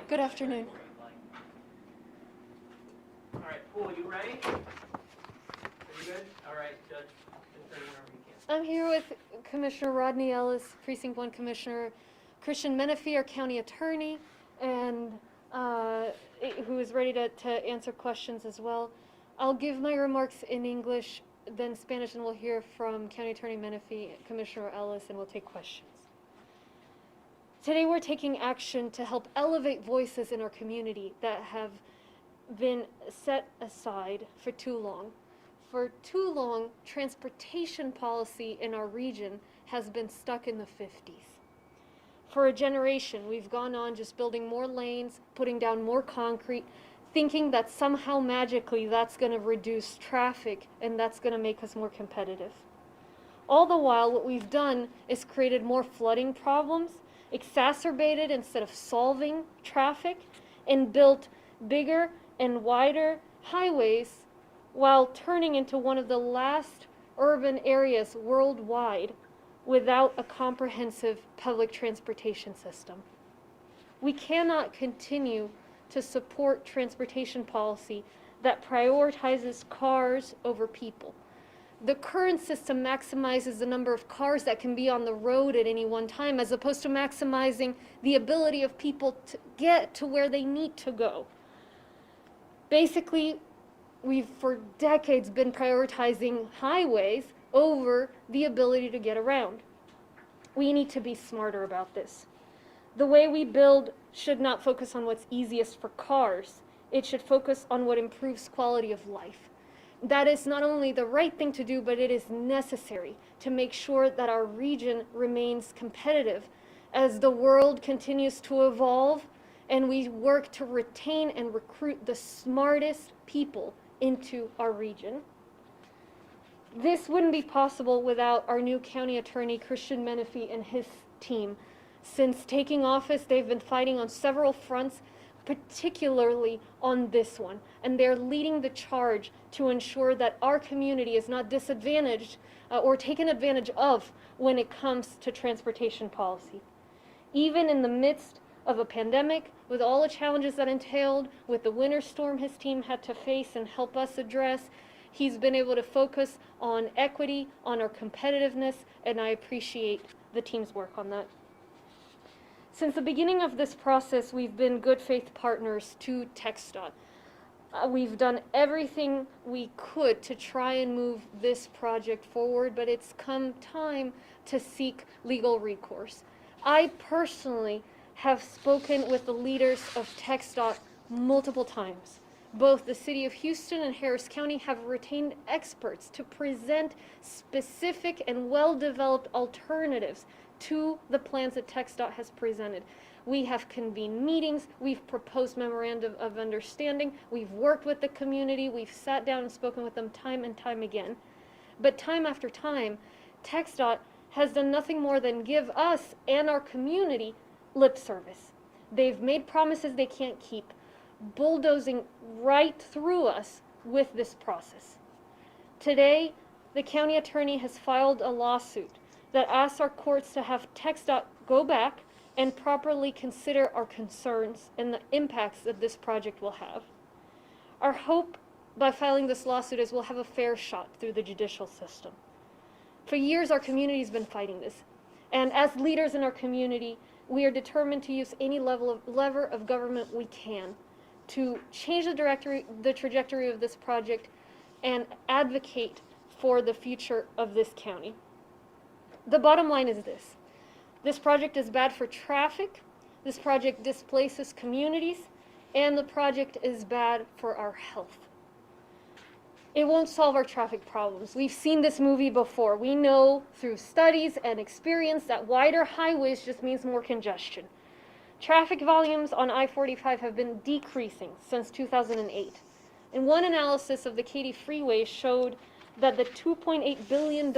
Good afternoon. All right, Pool, you ready? Are you good? All right, Judge, confirm whenever you can. I'm here with Commissioner Rodney Ellis, Precinct 1 Commissioner, Christian Menifee, our County Attorney, and who is ready to answer questions as well. I'll give my remarks in English, then Spanish, and we'll hear from County Attorney Menifee, Commissioner Ellis, and we'll take questions. Today we're taking action to help elevate voices in our community that have been set aside for too long. For too long, transportation policy in our region has been stuck in the 50s. For a generation, we've gone on just building more lanes, putting down more concrete, thinking that somehow magically that's going to reduce traffic and that's going to make us more competitive. All the while, what we've done is created more flooding problems, exacerbated instead of solving traffic, and built bigger and wider highways while turning into one of the last urban areas worldwide without a comprehensive public transportation system. We cannot continue to support transportation policy that prioritizes cars over people. The current system maximizes the number of cars that can be on the road at any one time, as opposed to maximizing the ability of people to get to where they need to go. Basically, we've for decades been prioritizing highways over the ability to get around. We need to be smarter about this. The way we build should not focus on what's easiest for cars. It should focus on what improves quality of life. That is not only the right thing to do, but it is necessary to make sure that our region remains competitive as the world continues to evolve and we work to retain and recruit the smartest people into our region. This wouldn't be possible without our new county attorney, Christian Menifee, and his team. Since taking office, they've been fighting on several fronts, particularly on this one, and they're leading the charge to ensure that our community is not disadvantaged or taken advantage of when it comes to transportation policy. Even in the midst of a pandemic, with all the challenges that entailed, with the winter storm his team had to face and help us address, he's been able to focus on equity, on our competitiveness, and I appreciate the team's work on that. Since the beginning of this process, we've been good faith partners to TxDOT. We've done everything we could to try and move this project forward, but it's come time to seek legal recourse. I personally have spoken with the leaders of TxDOT multiple times. Both the City of Houston and Harris County have retained experts to present specific and well-developed alternatives to the plans that TxDOT has presented. We have convened meetings, we've proposed memorandum of understanding, we've worked with the community, we've sat down and spoken with them time and time again. But time after time, TxDOT has done nothing more than give us and our community lip service. They've made promises they can't keep, bulldozing right through us with this process. Today, the county attorney has filed a lawsuit that asks our courts to have TxDOT go back and properly consider our concerns and the impacts that this project will have. Our hope by filing this lawsuit is we'll have a fair shot through the judicial system. For years, our community has been fighting this. And as leaders in our community, we are determined to use any lever of government we can to change the trajectory of this project and advocate for the future of this county. The bottom line is this. This project is bad for traffic, this project displaces communities, and the project is bad for our health. It won't solve our traffic problems. We've seen this movie before. We know through studies and experience that wider highways just means more congestion. Traffic volumes on I-45 have been decreasing since 2008. And one analysis of the Katy freeway showed that the $2.8 billion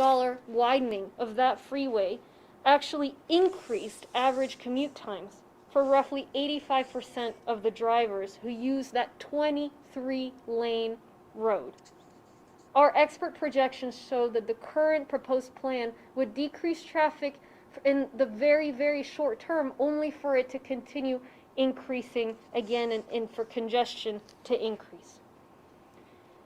widening of that freeway actually increased average commute times for roughly 85% of the drivers who use that 23-lane road. Our expert projections show that the current proposed plan would decrease traffic in the very, very short term, only for it to continue increasing again and for congestion to increase.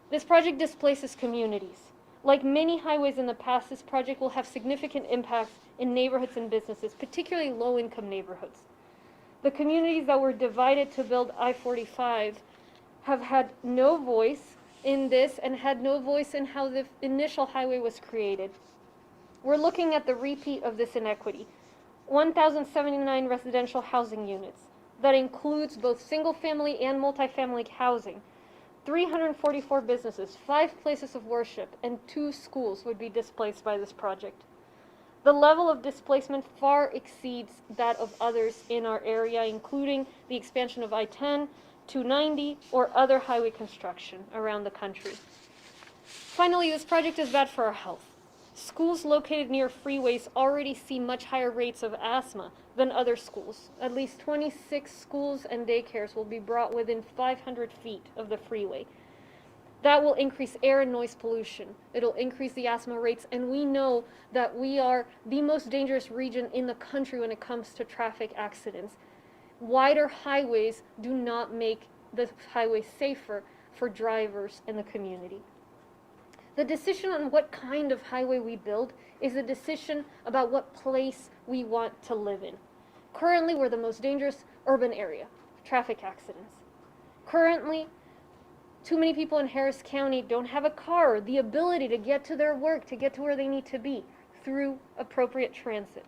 This project displaces communities. Like many highways in the past, this project will have significant impacts in neighborhoods and businesses, particularly low-income neighborhoods. The communities that were divided to build I-45 have had no voice in this and had no voice in how the initial highway was created. We're looking at the repeat of this inequity. 1,079 residential housing units. That includes both single-family and multifamily housing. 344 businesses, 5 places of worship, and 2 schools would be displaced by this project. The level of displacement far exceeds that of others in our area, including the expansion of I-10, 290, or other highway construction around the country. Finally, this project is bad for our health. Schools located near freeways already see much higher rates of asthma than other schools. At least 26 schools and daycares will be brought within 500 feet of the freeway. That will increase air and noise pollution. It'll increase the asthma rates, and we know that we are the most dangerous region in the country when it comes to traffic accidents. Wider highways do not make the highway safer for drivers and the community. The decision on what kind of highway we build is a decision about what place we want to live in. Currently, we're the most dangerous urban area of traffic accidents. Currently, too many people in Harris County don't have a car or the ability to get to their work, to get to where they need to be through appropriate transit.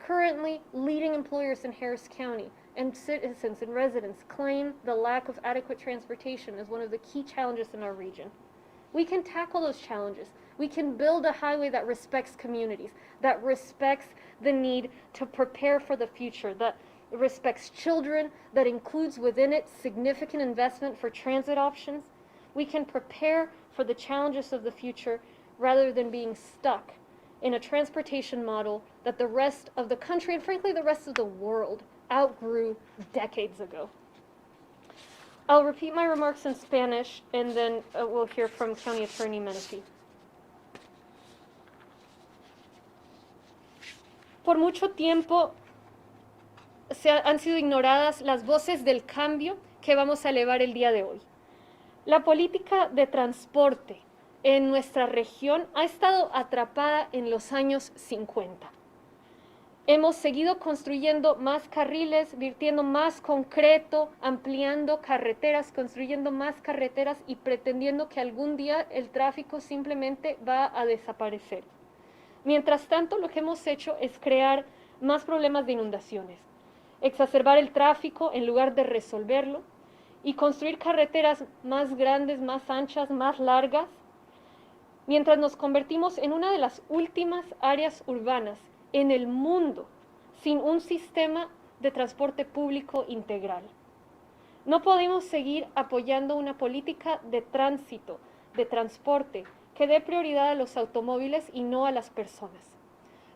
Currently, leading employers in Harris County and citizens and residents claim the lack of adequate transportation as one of the key challenges in our region. We can tackle those challenges. We can build a highway that respects communities, that respects the need to prepare for the future, that respects children, that includes within it significant investment for transit options. We can prepare for the challenges of the future rather than being stuck in a transportation model that the rest of the country and frankly the rest of the world outgrew decades ago. I'll repeat my remarks in Spanish and then we'll hear from County Attorney Menefee. Por mucho tiempo han sido ignoradas las voces del cambio que vamos a elevar el día de hoy. La política de transporte en nuestra región ha estado atrapada en los años 50. Hemos seguido construyendo más carriles, virtiendo más concreto, ampliando carreteras, construyendo más carreteras y pretendiendo que algún día el tráfico simplemente va a desaparecer. Mientras tanto, lo que hemos hecho es crear más problemas de inundaciones, exacerbar el tráfico en lugar de resolverlo y construir carreteras más grandes, más anchas, más largas, mientras nos convertimos en una de las últimas áreas urbanas en el mundo sin un sistema de transporte público integral. No podemos seguir apoyando una política de tránsito, de transporte, que dé prioridad a los automóviles y no a las personas.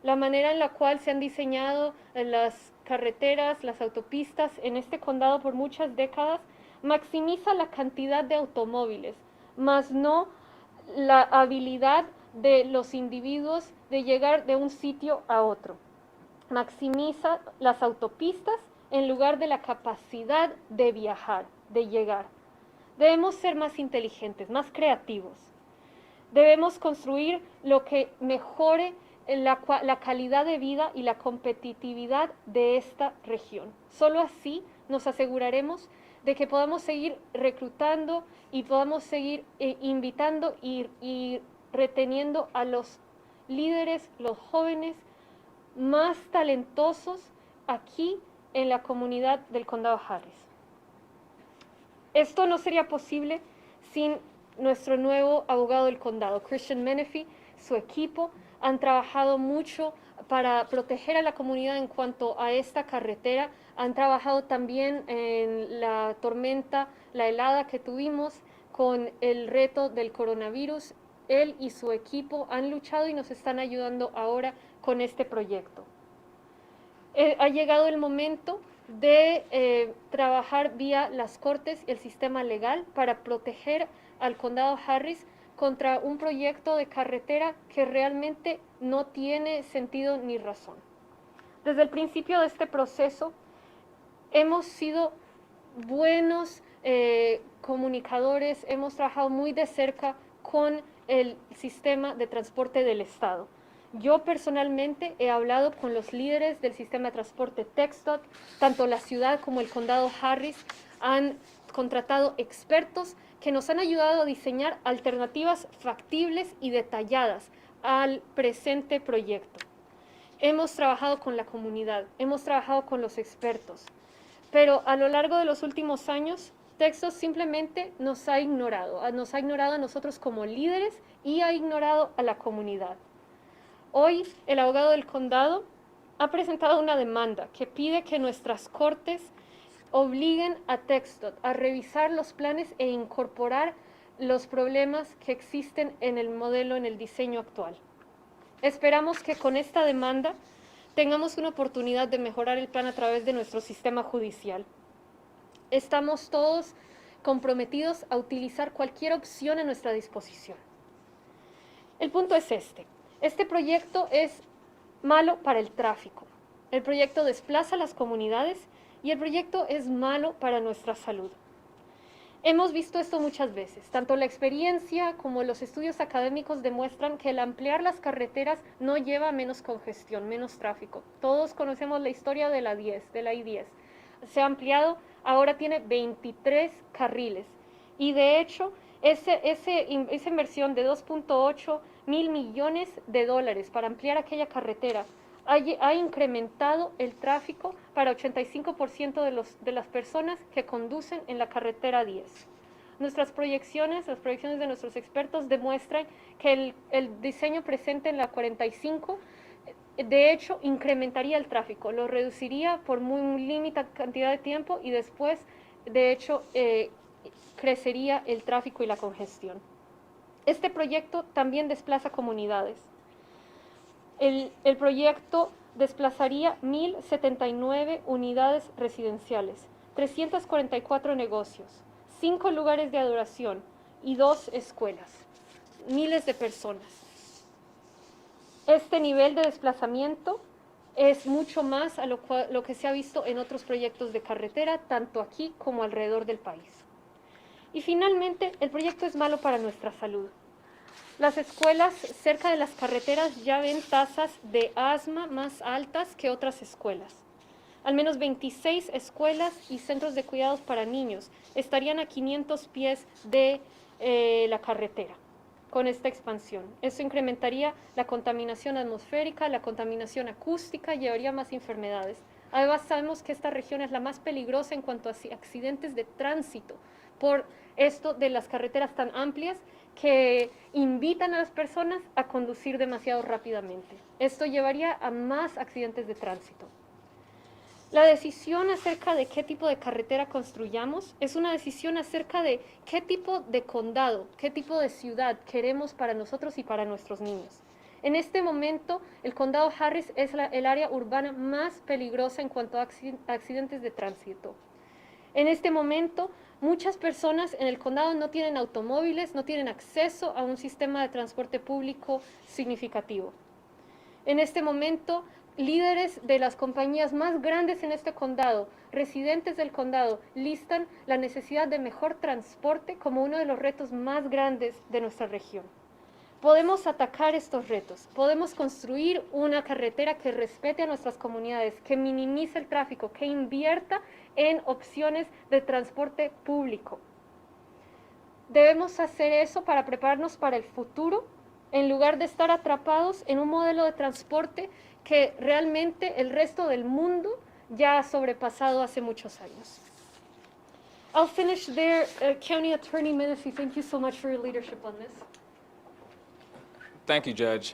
La manera en la cual se han diseñado las carreteras, las autopistas en este condado por muchas décadas, maximiza la cantidad de automóviles, más no la habilidad de los individuos de llegar de un sitio a otro. Maximiza las autopistas en lugar de la capacidad de viajar, de llegar. Debemos ser más inteligentes, más creativos. Debemos construir lo que mejore la calidad de vida y la competitividad de esta región. Solo así nos aseguraremos de que podamos seguir reclutando y podamos seguir invitando y reteniendo a los líderes, los jóvenes más talentosos aquí en la comunidad del Condado Harris. Esto no sería posible sin nuestro nuevo abogado del condado, Christian Menefee, su equipo, han trabajado mucho para proteger a la comunidad en cuanto a esta carretera, han trabajado también en la tormenta, la helada que tuvimos con el reto del coronavirus. Él y su equipo han luchado y nos están ayudando ahora con este proyecto. Ha llegado el momento de trabajar vía las cortes y el sistema legal para proteger al condado Harris contra un proyecto de carretera que realmente no tiene sentido ni razón. Desde el principio de este proceso hemos sido buenos comunicadores, hemos trabajado muy de cerca con el sistema de transporte del Estado. Yo personalmente he hablado con los líderes del sistema de transporte TxDOT, tanto la ciudad como el condado Harris han contratado expertos que nos han ayudado a diseñar alternativas factibles y detalladas al presente proyecto. Hemos trabajado con la comunidad, hemos trabajado con los expertos, pero a lo largo de los últimos años, TxDOT simplemente nos ha ignorado a nosotros como líderes y ha ignorado a la comunidad. Hoy, el abogado del condado ha presentado una demanda que pide que nuestras cortes obliguen a TxDOT a revisar los planes e incorporar los problemas que existen en el modelo, en el diseño actual. Esperamos que con esta demanda tengamos una oportunidad de mejorar el plan a través de nuestro sistema judicial. Estamos todos comprometidos a utilizar cualquier opción a nuestra disposición. El punto es este proyecto es malo para el tráfico, el proyecto desplaza a las comunidades y el proyecto es malo para nuestra salud. Hemos visto esto muchas veces, tanto la experiencia como los estudios académicos demuestran que el ampliar las carreteras no lleva a menos congestión, menos tráfico. Todos conocemos la historia de la I-10. Se ha ampliado, ahora tiene 23 carriles y de hecho esa inversión de 2.8 mil millones de dólares para ampliar aquella carretera ha incrementado el tráfico para 85% de las personas que conducen en la carretera 10. Nuestras proyecciones, las proyecciones de nuestros expertos demuestran que el diseño presente en la 45 de hecho incrementaría el tráfico, lo reduciría por muy limitada cantidad de tiempo y después de hecho crecería el tráfico y la congestión. Este proyecto también desplaza comunidades. El proyecto desplazaría 1.079 unidades residenciales, 344 negocios, 5 lugares de adoración y 2 escuelas, miles de personas. Este nivel de desplazamiento es mucho más a lo que se ha visto en otros proyectos de carretera, tanto aquí como alrededor del país. Y finalmente, el proyecto es malo para nuestra salud. Las escuelas cerca de las carreteras ya ven tasas de asma más altas que otras escuelas. Al menos 26 escuelas y centros de cuidados para niños estarían a 500 pies de la carretera con esta expansión. Eso incrementaría la contaminación atmosférica, la contaminación acústica, llevaría más enfermedades. Además, sabemos que esta región es la más peligrosa en cuanto a accidentes de tránsito por esto de las carreteras tan amplias que invitan a las personas a conducir demasiado rápidamente. Esto llevaría a más accidentes de tránsito. La decisión acerca de qué tipo de carretera construyamos es una decisión acerca de qué tipo de condado, qué tipo de ciudad queremos para nosotros y para nuestros niños. En este momento, el condado Harris es el área urbana más peligrosa en cuanto a accidentes de tránsito. En este momento, muchas personas en el condado no tienen automóviles, no tienen acceso a un sistema de transporte público significativo. En este momento, líderes de las compañías más grandes en este condado, residentes del condado, listan la necesidad de mejor transporte como uno de los retos más grandes de nuestra región. Podemos atacar estos retos, podemos construir una carretera que respete a nuestras comunidades, que minimice el tráfico, que invierta en opciones de transporte público. Debemos hacer eso para prepararnos para el futuro, en lugar de estar atrapados en un modelo de transporte que realmente el resto del mundo ya ha sobrepasado hace muchos años. I'll finish there. County Attorney Menifee, thank you so much for your leadership on this. Thank you, Judge.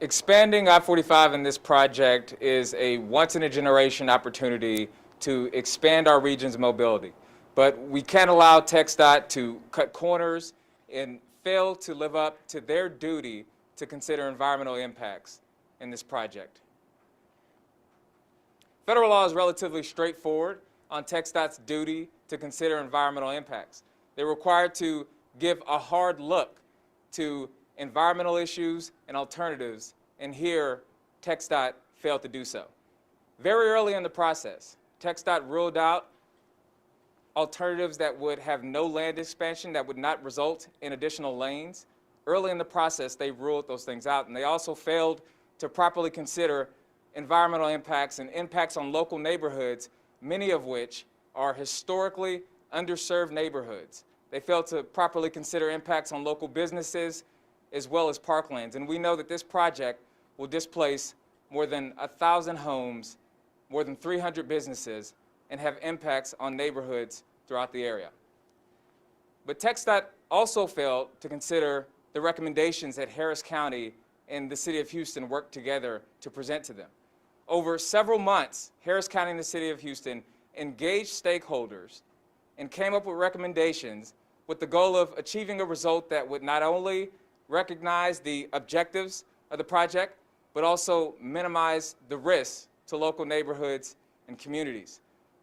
Expanding I-45 in this project is a once-in-a-generation opportunity to expand our region's mobility. But we can't allow TxDOT to cut corners and fail to live up to their duty to consider environmental impacts in this project. Federal law is relatively straightforward on TxDOT's duty to consider environmental impacts. They're required to give a hard look to environmental issues and alternatives, and here TxDOT failed to do so. Very early in the process, TxDOT ruled out alternatives that would have no land expansion, that would not result in additional lanes. Early in the process, they ruled those things out, and they also failed to properly consider environmental impacts and impacts on local neighborhoods, many of which are historically underserved neighborhoods. They failed to properly consider impacts on local businesses as well as parklands. And we know that this project will displace more than 1,000 homes, more than 300 businesses, and have impacts on neighborhoods throughout the area. But TxDOT also failed to consider the recommendations that Harris County and the City of Houston worked together to present to them. Over several months, Harris County and the City of Houston engaged stakeholders and came up with recommendations with the goal of achieving a result that would not only recognize the objectives of the project, but also minimize the risks to local neighborhoods and communities.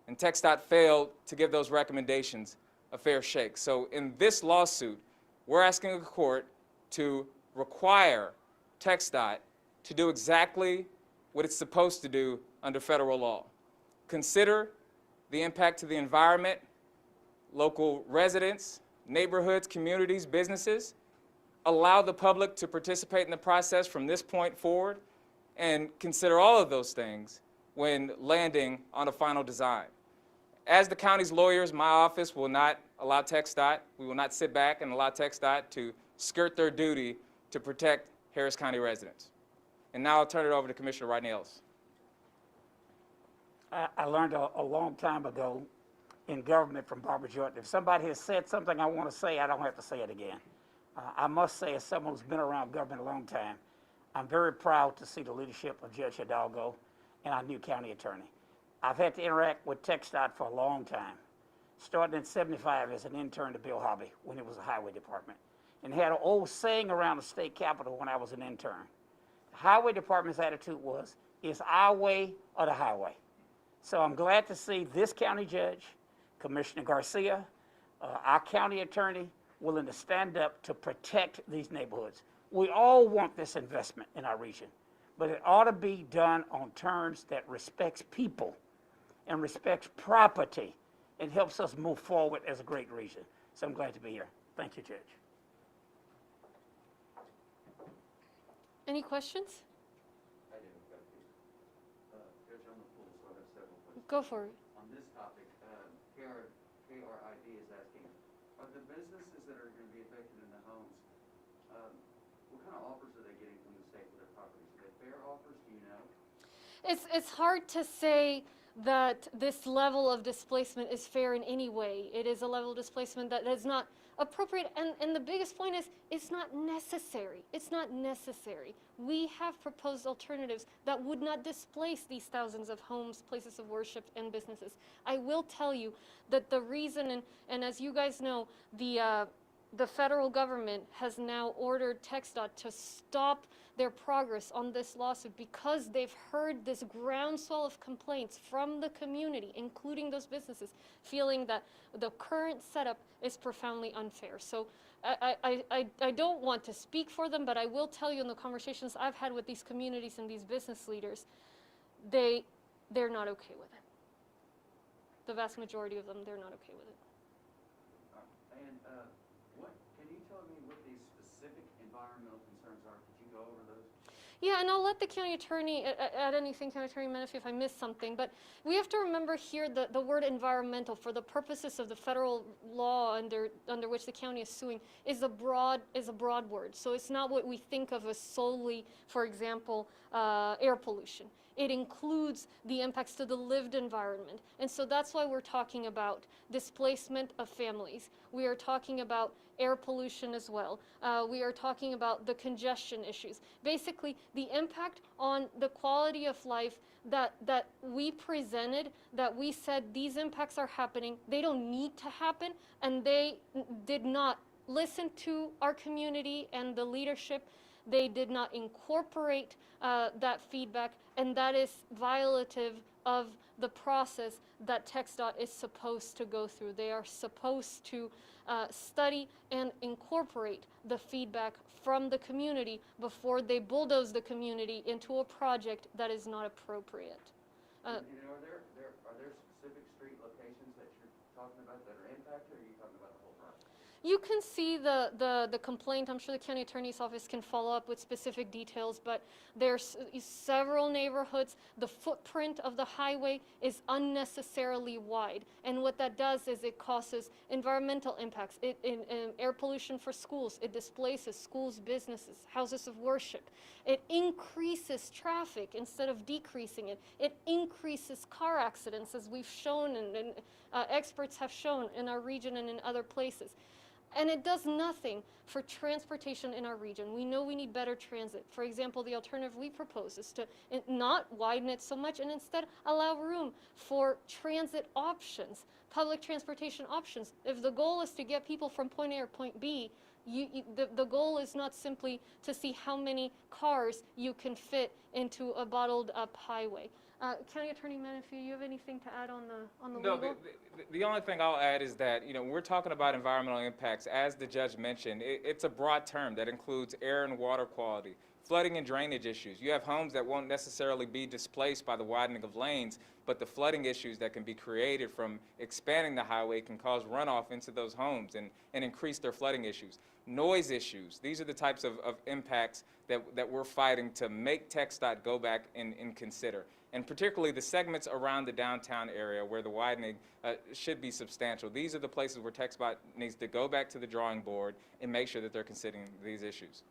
And TxDOT failed to give those recommendations a fair shake. So in this lawsuit, we're asking the court to require TxDOT to do exactly what it's supposed to do under federal law. Consider the impact to the environment, local residents, neighborhoods, communities, businesses, allow the public to participate in the process from this point forward, and consider all of those things when landing on a final design. As the county's lawyers, my office will not allow TxDOT, we will not sit back and allow TxDOT to skirt their duty to protect Harris County residents. And now I'll turn it over to Commissioner Rodney Ellis. I learned a long time ago in government from Barbara Jordan, if somebody has said something I want to say, I don't have to say it again. I must say, as someone who's been around government a long time, I'm very proud to see the leadership of Judge Hidalgo and our new county attorney. I've had to interact with TxDOT for a long time, starting in '75 as an intern to Bill Hobby when it was a highway department, and had an old saying around the state capitol when I was an intern. The highway department's attitude was, it's our way or the highway. So I'm glad to see this county judge, Commissioner Garcia, our county attorney, willing to stand up to protect these neighborhoods. We all want this investment in our region, but it ought to be done on terms that respects people and respects property and helps us move forward as a great region. So I'm glad to be here. Thank you, Judge. Any questions? I do, got a few. Judge, on the pool, so I have several questions. Go for it. On this topic, KRID is asking, are the businesses that are going to be affected in the homes, what kind of offers are they getting from the state for their properties? Are they fair offers, do you know? It's hard to say that this level of displacement is fair in any way. It is a level of displacement that is not appropriate, and the biggest point is it's not necessary. It's not necessary. We have proposed alternatives that would not displace these thousands of homes, places of worship, and businesses. I will tell you that the reason, and as you guys know, the federal government has now ordered TxDOT to stop their progress on this lawsuit because they've heard this groundswell of complaints from the community, including those businesses, feeling that the current setup is profoundly unfair. So I don't want to speak for them, but I will tell you in the conversations I've had with these communities and these business leaders, they're not okay with it. The vast majority of them, they're not okay with it. And can you tell me what these specific environmental concerns are? Could you go over those? Yeah, and I'll let the county attorney add anything, County Attorney Menifee, if I missed something. But we have to remember here the word environmental, for the purposes of the federal law under which the county is suing, is a broad word. So it's not what we think of as solely, for example, air pollution. It includes the impacts to the lived environment. And so that's why we're talking about displacement of families. We are talking about air pollution as well. We are talking about the congestion issues. Basically, the impact on the quality of life that we presented, that we said these impacts are happening, they don't need to happen, and they did not listen to our community and the leadership. They did not incorporate that feedback, and that is violative of the process that TxDOT is supposed to go through. They are supposed to study and incorporate the feedback from the community before they bulldoze the community into a project that is not appropriate. And are there specific street locations that you're talking about that are impacted, or are you talking about the whole project? You can see the complaint. I'm sure the county attorney's office can follow up with specific details, but there's several neighborhoods. The footprint of the highway is unnecessarily wide, and what that does is it causes environmental impacts, air pollution for schools, it displaces schools, businesses, houses of worship. It increases traffic instead of decreasing it. It increases car accidents, as we've shown and experts have shown in our region and in other places. And it does nothing for transportation in our region. We know we need better transit. For example, the alternative we propose is to not widen it so much and instead allow room for transit options, public transportation options. If the goal is to get people from point A or point B, the goal is not simply to see how many cars you can fit into a bottled up highway. County Attorney Menifee, you have anything to add on the No, legal? the only thing I'll add is that, when we're talking about environmental impacts, as the judge mentioned, it's a broad term that includes air and water quality, flooding and drainage issues. You have homes that won't necessarily be displaced by the widening of lanes, but the flooding issues that can be created from expanding the highway can cause runoff into those homes and increase their flooding issues. Noise issues, these are the types of impacts that we're fighting to make TxDOT go back and consider. And particularly the segments around the downtown area where the widening should be substantial. These are the places where TxDOT needs to go back to the drawing board and make sure that they're considering these issues.